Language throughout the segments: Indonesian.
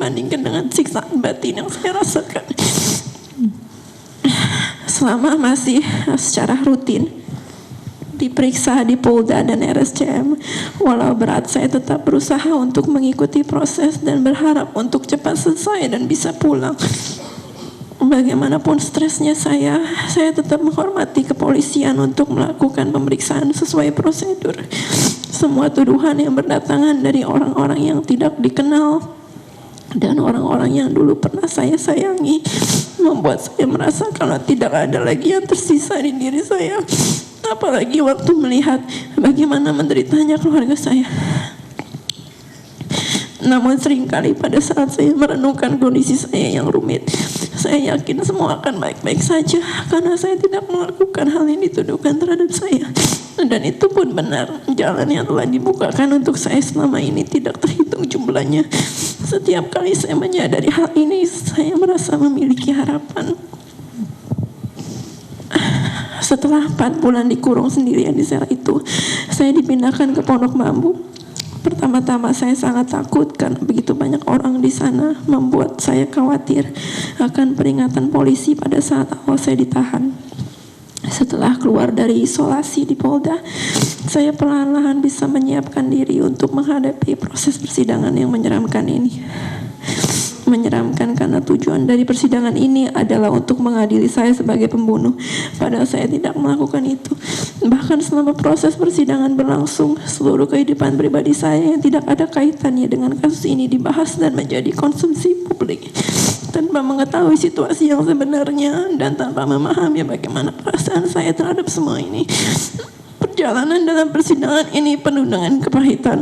dibandingkan dengan siksaan batin yang saya rasakan. Selama masih secara rutin diperiksa di Polda dan RSCM, walau berat saya tetap berusaha untuk mengikuti proses dan berharap untuk cepat selesai dan bisa pulang. Bagaimanapun stresnya saya tetap menghormati kepolisian untuk melakukan pemeriksaan sesuai prosedur. Semua tuduhan yang berdatangan dari orang-orang yang tidak dikenal dan orang-orang yang dulu pernah saya sayangi membuat saya merasa kalau tidak ada lagi yang tersisa di diri saya. Apalagi waktu melihat bagaimana menderitanya keluarga saya. Namun seringkali pada saat saya merenungkan kondisi saya yang rumit, saya yakin semua akan baik-baik saja karena saya tidak melakukan hal yang dituduhkan terhadap saya. Dan itu pun benar, jalan yang telah dibukakan untuk saya selama ini tidak terhitung jumlahnya. Setiap kali saya menyadari hal ini, saya merasa memiliki harapan. Setelah 4 bulan dikurung sendirian di sel itu, saya dipindahkan ke Pondok Bambu. Pertama-tama saya sangat takut karena begitu banyak orang di sana, membuat saya khawatir akan peringatan polisi pada saat awal saya ditahan. Setelah keluar dari isolasi di Polda, saya perlahan-lahan bisa menyiapkan diri untuk menghadapi proses persidangan yang menyeramkan ini. Menyeramkan karena tujuan dari persidangan ini adalah untuk mengadili saya sebagai pembunuh, padahal saya tidak melakukan itu. Bahkan selama proses persidangan berlangsung, seluruh kehidupan pribadi saya yang tidak ada kaitannya dengan kasus ini dibahas dan menjadi konsumsi publik tanpa mengetahui situasi yang sebenarnya dan tanpa memahami bagaimana perasaan saya terhadap semua ini. Perjalanan dalam persidangan ini penuh dengan kepahitan.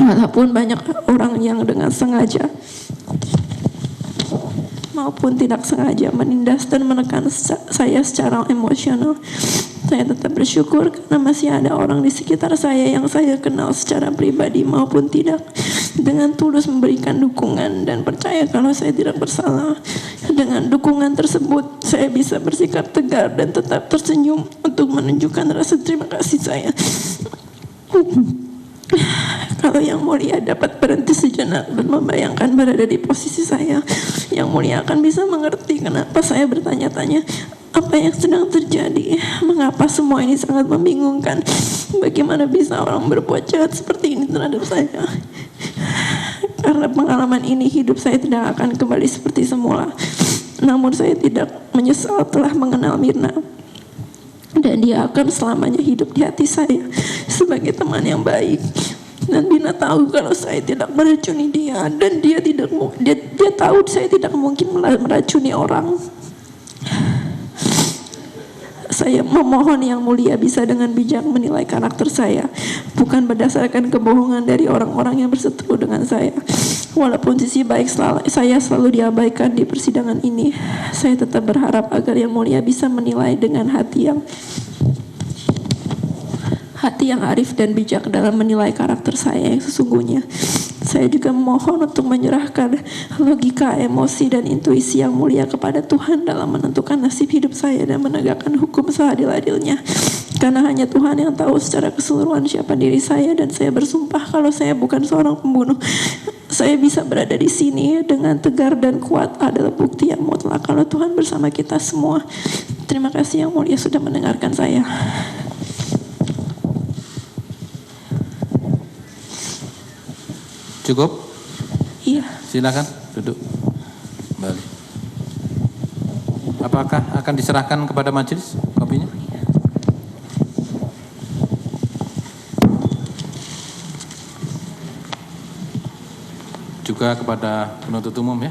Walaupun banyak orang yang dengan sengaja maupun tidak sengaja menindas dan menekan saya secara emosional, saya tetap bersyukur karena masih ada orang di sekitar saya yang saya kenal secara pribadi maupun tidak, dengan tulus memberikan dukungan dan percaya kalau saya tidak bersalah. Dengan dukungan tersebut, saya bisa bersikap tegar dan tetap tersenyum untuk menunjukkan rasa terima kasih saya. Kalau Yang Mulia dapat berhenti sejenak dan membayangkan berada di posisi saya, Yang Mulia akan bisa mengerti kenapa saya bertanya-tanya apa yang sedang terjadi, mengapa semua ini sangat membingungkan, bagaimana bisa orang berbuat jahat seperti ini terhadap saya. Karena pengalaman ini, hidup saya tidak akan kembali seperti semula. Namun saya tidak menyesal telah mengenal Mirna, dan dia akan selamanya hidup di hati saya sebagai teman yang baik. Dan Mirna tahu kalau saya tidak meracuni dia, dan dia tahu saya tidak mungkin meracuni orang. Saya memohon Yang Mulia bisa dengan bijak menilai karakter saya, bukan berdasarkan kebohongan dari orang-orang yang berseteru dengan saya. Walaupun sisi baik saya selalu diabaikan di persidangan ini, saya tetap berharap agar Yang Mulia bisa menilai dengan hati yang arif dan bijak dalam menilai karakter saya yang sesungguhnya. Saya juga memohon untuk menyerahkan logika, emosi, dan intuisi Yang Mulia kepada Tuhan dalam menentukan nasib hidup saya dan menegakkan hukum seadil-adilnya. Karena hanya Tuhan yang tahu secara keseluruhan siapa diri saya, dan saya bersumpah kalau saya bukan seorang pembunuh. Saya bisa berada di sini dengan tegar dan kuat adalah bukti yang mutlak kalau Tuhan bersama kita semua. Terima kasih Yang Mulia sudah mendengarkan saya. Cukup? Iya. Silakan duduk kembali. Apakah akan diserahkan kepada majelis kopinya? Juga kepada penuntut umum ya.